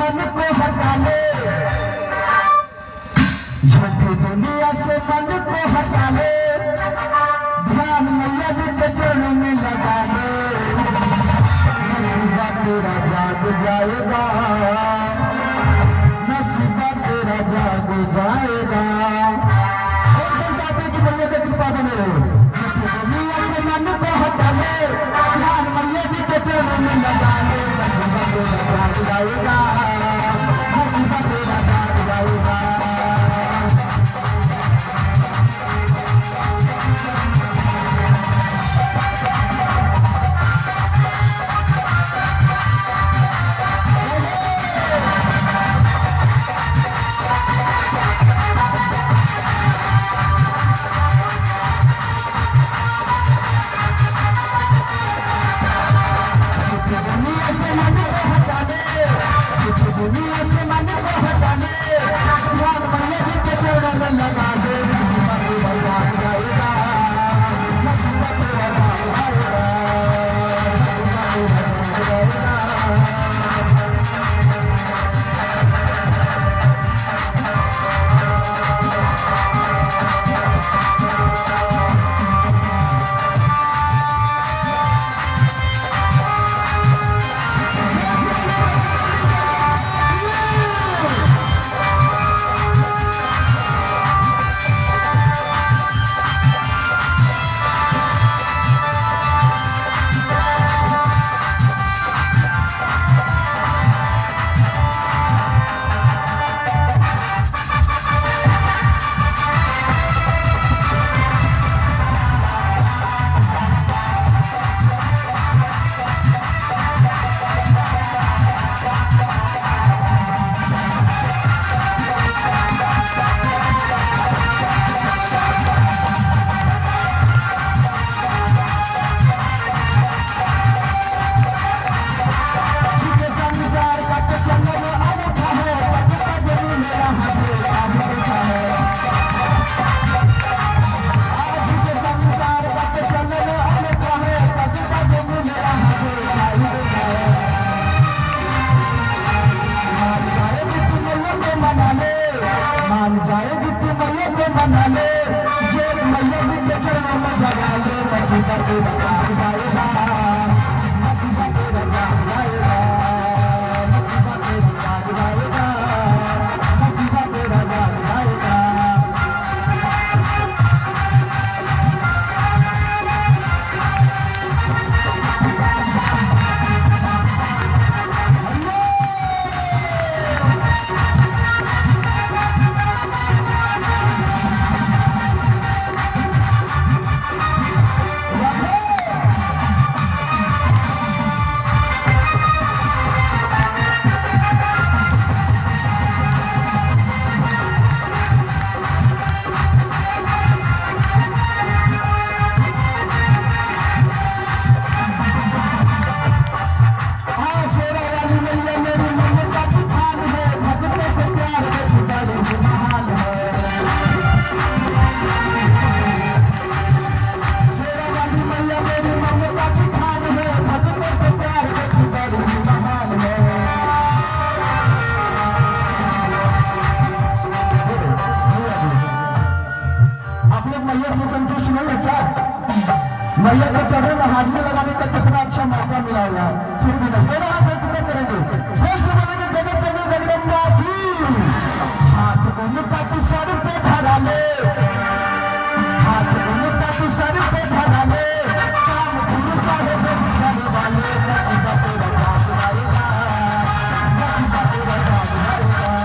मन को हटा ले, झूठी दुनिया से मन को हटा ले, ध्यान मैया जी के चरणों में लगा ले, नसीबा तेरा जाग जाएगा, नसीबा तेरा जाग जाएगा। एकदम चाहते कि मैया की कृपा बने रहे, दुनिया के मन को हटा ले, ध्यान मैया जी के चरणों में लगा ले, नसीबा तेरा जाग जाएगा, नसीबा तेरा जाग जाएगा। दुनिया से मन को हटा ले, ध्यान मैया जी के चरणों में लगा दे, नसीबा तेरा जाग जाएगा, नसीबा तेरा जाग जाएगा, नसीबा तेरा जाग जाएगा। जाएगी तू मैया को बना ले, जो मैया जी के चरणों में जगा ले, नसीबा तेरा जाग जाएगा, नसीबा तेरा जाग जाएगा, नसीबा तेरा जाग जाएगा, नसीबा तेरा जाग जाएगा। मैया के चरणों में हाजिरी लगाने का कितना अच्छा मौका मिला हुआ है, फिर भी नहीं दोनों हाथ ऊपर करेंगे, जगत जगत जगदम्बा की, हाथ उनका तू सर पे धरा ले, हाथ उनका तू सर पे धरा ले, काम गुरु चाहे जो छाने वाले, नसीबा तेरा जाग जाएगा, नसीबा तेरा जाग जाएगा।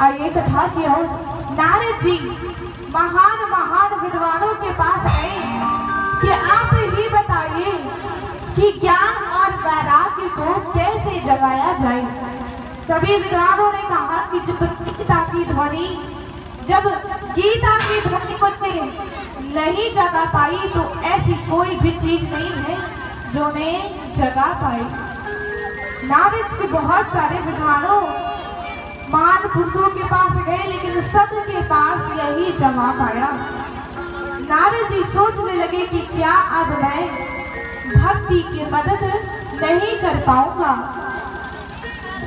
आइए कथा की ओर। नारद जी महान महान विद्वानों के पास गए कि आप ही बताइए कि ज्ञान और वैराग्य को कैसे जगाया जाए। सभी विद्वानों ने कहा कि जब गीता की ध्वनि मुझे नहीं जगा पाई तो ऐसी कोई भी चीज नहीं है जो ने जगा पाई। नारद के बहुत सारे विद्वानों महान पुरुषों के पास गए, लेकिन सबके पास यही जवाब आया। नारद जी सोचने लगे कि क्या अब मैं भक्ति की मदद नहीं कर पाऊंगा,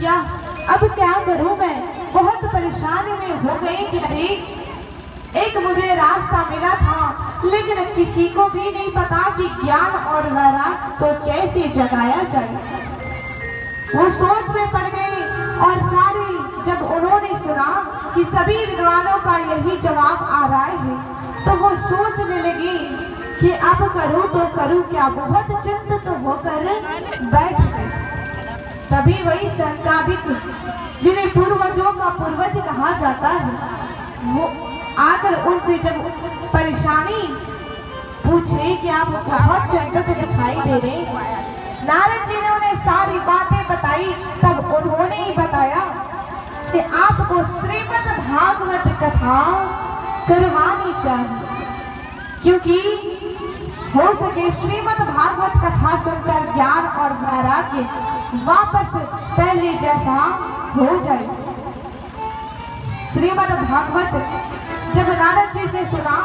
या अब क्या करूं। मैं बहुत परेशानी में हो गई कि अरे एक मुझे रास्ता मिला था, लेकिन किसी को भी नहीं पता कि ज्ञान और वैराग्य को कैसे जगाया जाए। वो सोच में पड़ गए और सारे जब उन्होंने सुना कि सभी विद्वानों का यही जवाब आ रहा है, तो वो सोचने लगे कि अब करूं तो करूं क्या। बहुत चिंतित होकर बैठ गए। तभी वही संकादिक, जिन्हें पूर्वजों का पूर्वज कहा जाता है, वो आकर उनसे जब परेशानी पूछे कि आप बहुत चिंतित दिखाई दे रहे हैं। नारद जी ने उन्हें सारी बातें बताई। तब उन्होंने ही बताया कि आपको श्रीमद् भागवत कथा करवानी चाहिए, क्योंकि हो सके श्रीमद् भागवत कथा सुनकर ज्ञान और वैराग्य वापस पहले जैसा हो जाए। श्रीमद् भागवत जब नारद जी ने सुना,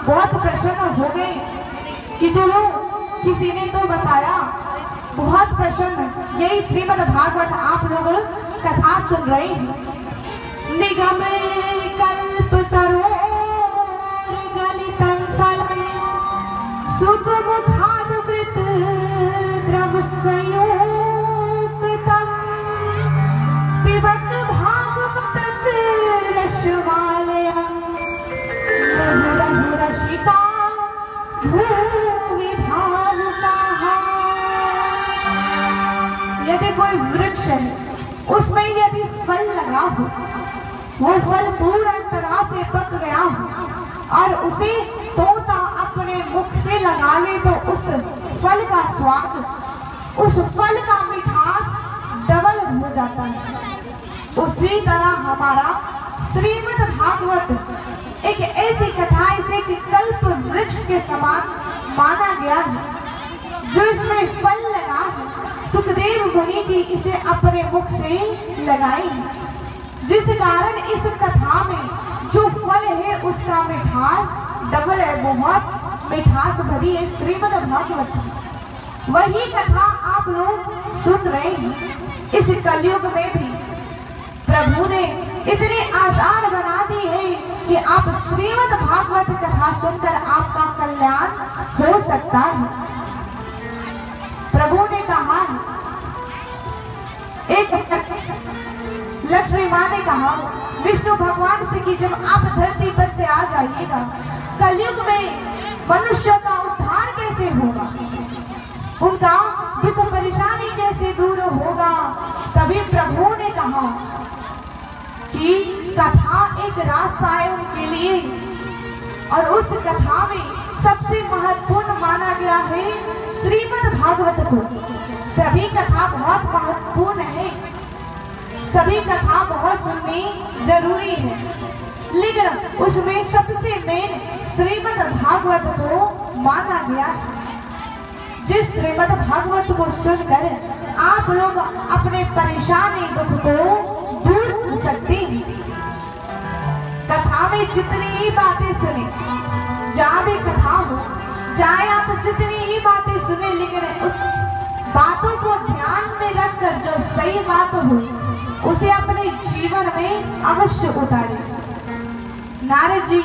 बहुत प्रसन्न हो गए कि चलो किसी ने तो बताया। बहुत प्रसन्न, यही श्रीमद् भागवत आप लोग कथा सुन रहे हैं। निगम कल्प तरोर गलितं फलं सुखमुखादमृत द्रव संयुक्तं पिबत भागवत रसमालयं रसिका भूमि भावुकाः। यदि कोई वृक्ष है, उसमें यदि फल लगा हो, वो फल पूरा तरह से पक गया हो और उसे तोता अपने मुख से लगा ले, तो उस फल का स्वाद, उस फल का मिठास डबल हो जाता है। उसी तरह हमारा श्रीमद् भागवत एक ऐसी कथा, इसे कि कल्प वृक्ष के समान माना गया है, जो इसमें फल लगा है। सुखदेव मुनि जी इसे अपने मुख से लगाए, जिस कारण इस कथा में जो फल है उसका मिठास डबल है, बहुत मिठास भरी है श्रीमद् भागवत। वही कथा आप लोग सुन रहे हैं। इस कलयुग में भी प्रभु ने इतनी आसान बना दी है कि आप श्रीमद् भागवत कथा सुनकर आपका कल्याण हो सकता है। प्रभु ने कहा, एक लक्ष्मी माँ ने कहा विष्णु भगवान से कि जब आप धरती पर से आ जाइएगा, कलयुग में मनुष्य का उद्धार कैसे होगा, उनका दुख परेशानी कैसे दूर होगा। तभी प्रभु ने कहा कि कथा एक रास्ता है उनके लिए, और उस कथा में सबसे महत्वपूर्ण माना गया है श्रीमद् भागवत को। सभी कथा बहुत महत्वपूर्ण है, सभी कथा बहुत सुननी जरूरी है, लेकिन उसमें सबसे मेन श्रीमद् भागवत को माना गया है। जिस श्रीमद् भागवत को सुनकर आप लोग अपने परेशानी दुख को दूर कर सकते हैं। कथा में जितनी ही बातें सुने, जहाँ भी कथा हो, चाहे आप जितनी ही बातें सुने, लेकिन उस बातों को ध्यान में रखकर जो सही बात हो उसे अपने जीवन में अवश्य उतारे। नारद जी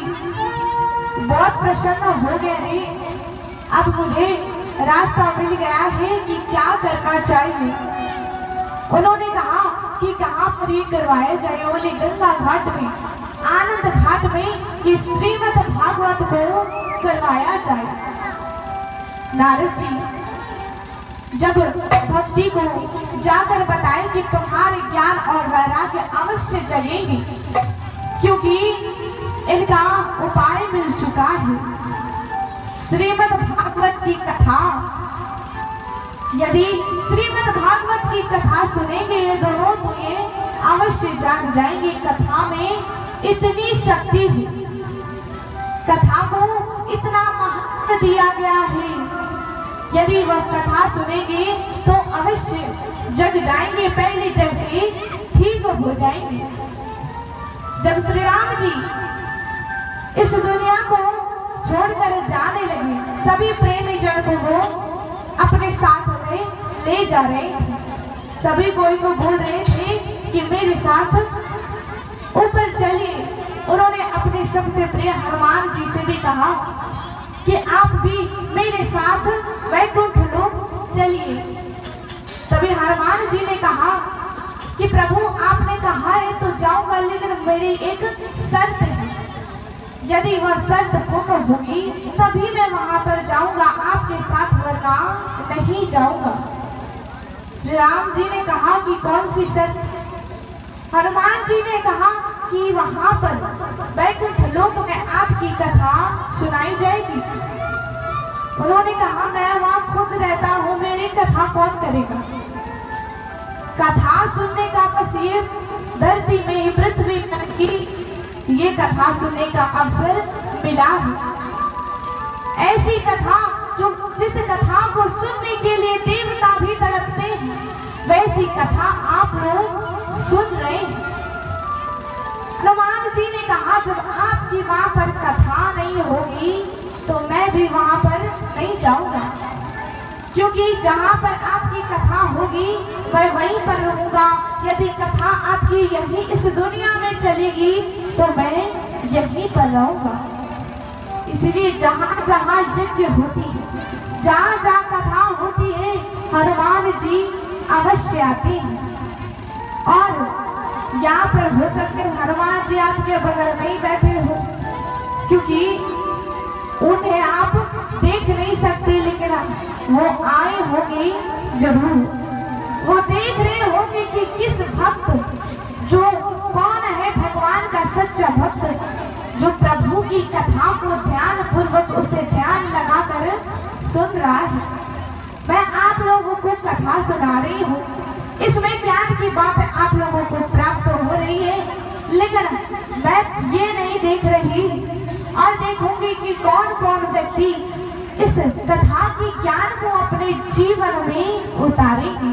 बहुत प्रसन्न हो गए हैं। अब मुझे रास्ता मिल गया है कि क्या करना चाहिए। उन्होंने कहा कि कहाँ पर ये करवाया जाए। बोले गंगा घाट में, आनंद घाट में कि श्रीमद् भागवत को करवाया जाए। नारद जी जब भक्ति को जाकर बताए कि तुम्हारे ज्ञान और वैराग्य अवश्य जगेंगे, क्योंकि इनका उपाय मिल चुका है। श्रीमद् भागवत की कथा, यदि श्रीमद् भागवत की कथा सुनेंगे ये दोनों तो ये अवश्य जाग जाएंगे। कथा में इतनी शक्ति है, कथा को इतना महत्व दिया गया है, यदि वह कथा सुनेंगे तो अवश्य जग जाएंगे, पहले जैसे ठीक हो जाएंगे। जब श्री राम जी इस दुनिया को छोड़कर जाने लगे, सभी प्रेमी जन को वो अपने साथ में ले जा रहे थे। सभी कोई को बोल रहे थे कि मेरे साथ ऊपर चलिए। उन्होंने अपने सबसे प्रिय हनुमान जी से भी कहा कि आप भी मेरे साथ वैकुंठ लोक चलिए। तभी हनुमान जी ने कहा कि प्रभु आपने कहा है तो जाऊंगा, लेकिन मेरी एक शर्त है, यदि वह शर्त पूर्ण होगी तभी मैं वहां पर जाऊंगा आपके साथ, वरना नहीं जाऊंगा। श्री राम जी ने कहा कि कौन सी शर्त? हनुमान जी ने कहा कि वहां पर वैकुंठ लोक में आपकी कथा सुनाई जाएगी। उन्होंने कहा मैं वहां खुद रहता हूँ, मेरी कथा कौन करेगा? कथा सुनने का बस ये धरती में, पृथ्वी पर की ये कथा सुनने का अवसर मिला है। ऐसी कथा जो जिस कथा को सुनने के लिए देवता भी तड़पते हैं, वैसी कथा आप लोग सुन रहे हैं। हनुमान जी ने कहा जब आपकी वहां पर कथा नहीं होगी तो मैं भी वहां पर नहीं जाऊंगा, क्योंकि जहां पर आपकी कथा होगी मैं वहीं पर रहूंगा। यदि कथा आपकी यहीं इस दुनिया में चलेगी तो मैं यहीं पर रहूंगा। इसलिए जहां जहां यज्ञ होती है, जहां जहां कथा होती है, हनुमान जी अवश्य आते हैं। और यहाँ पर हो सकते हनुमान जी आपके बगल में ही बैठे हो, क्योंकि उन्हें आप देख नहीं सकते, लेकिन वो आए होंगे जरूर। वो देख रहे होंगे कि किस भक्त, जो कौन है भगवान का सच्चा भक्त, जो प्रभु की कथा को ध्यान पूर्वक उसे ध्यान लगाकर सुन रहा है। मैं आप लोगों को कथा सुना रही हूँ, इसमें ज्ञान की बात आप लोगों को प्राप्त हो रही है, लेकिन मैं ये नहीं देख रही और देखूंगी कि कौन कौन व्यक्ति इस कथा की ज्ञान को अपने जीवन में उतारेंगे।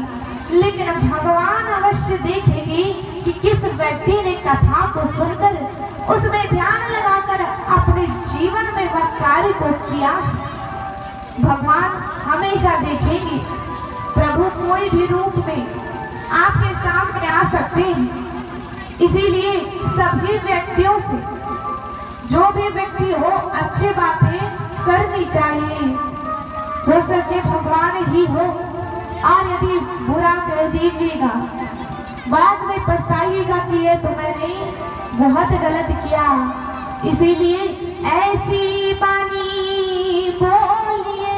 लेकिन भगवान अवश्य देखेंगे कि किस व्यक्ति ने कथा को सुनकर उसमें ध्यान लगाकर अपने जीवन में वह कार्य को किया। भगवान हमेशा देखेंगे। प्रभु कोई भी रूप में आपके सामने आ सकते हैं, इसीलिए सभी व्यक्तियों से, जो भी व्यक्ति हो, अच्छी बातें करनी चाहिए। हो सके भगवान ही हो, और यदि बुरा कर दीजिएगा, बाद में पछताइएगा कि ये तो मैंने बहुत गलत किया। इसीलिए ऐसी बानी बोलिए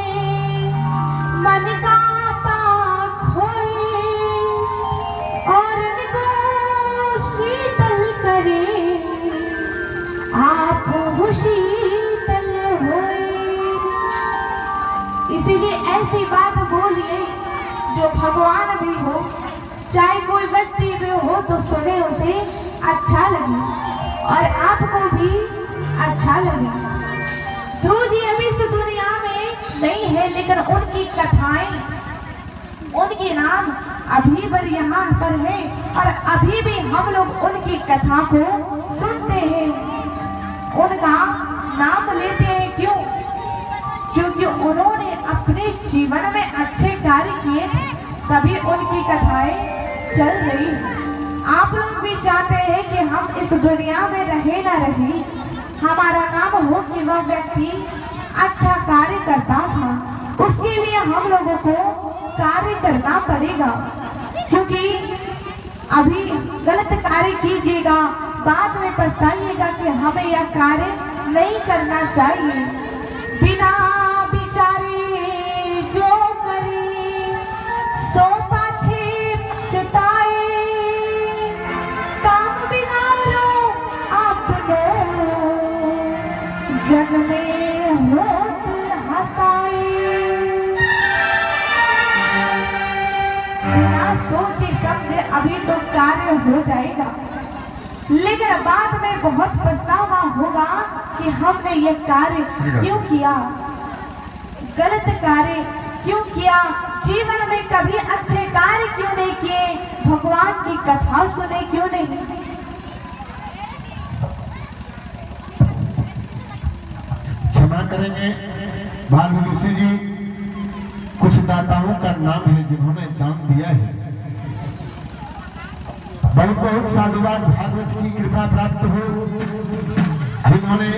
मन का पाक होए, और इनको शीतल करे आप शीतल होए। इसीलिए ऐसी बात बोलिए जो भगवान भी हो, चाहे कोई व्यक्ति भी हो, तो सुने उसे अच्छा लगे और आपको भी अच्छा लगे। ध्रुव जी अभी इस दुनिया में नहीं है, लेकिन उनकी कथाएं, उनके नाम अभी पर यहाँ पर है, और अभी भी हम लोग उनकी कथा को सुनते हैं, उनका नाम लेते हैं। क्यों? क्योंकि उन्होंने अपने जीवन में अच्छे कार्य किए थे, तभी उनकी कथाएं चल रही है। आप लोग भी चाहते हैं कि हम इस दुनिया में रहे ना रहे, हमारा नाम हो कि वह व्यक्ति अच्छा कार्य करता था। उसके लिए हम लोगों को कार्य करना पड़ेगा, क्योंकि अभी गलत कार्य कीजिएगा, बाद में पछताइएगा कि हमें यह कार्य नहीं करना चाहिए। बिना विचारे जो करे अभी तो कार्य हो जाएगा, लेकिन बाद में बहुत पछतावा होगा कि हमने ये कार्य क्यों किया, गलत कार्य क्यों किया, जीवन में कभी अच्छे कार्य क्यों नहीं किए, भगवान की कथा सुने क्यों नहीं। क्षमा करेंगे बाल विदुषी जी, कुछ दाताओं का नाम है जिन्होंने दान दिया है। बहुत बहुत साधुवाद भागवत की कृपा प्राप्त हो जिन्होंने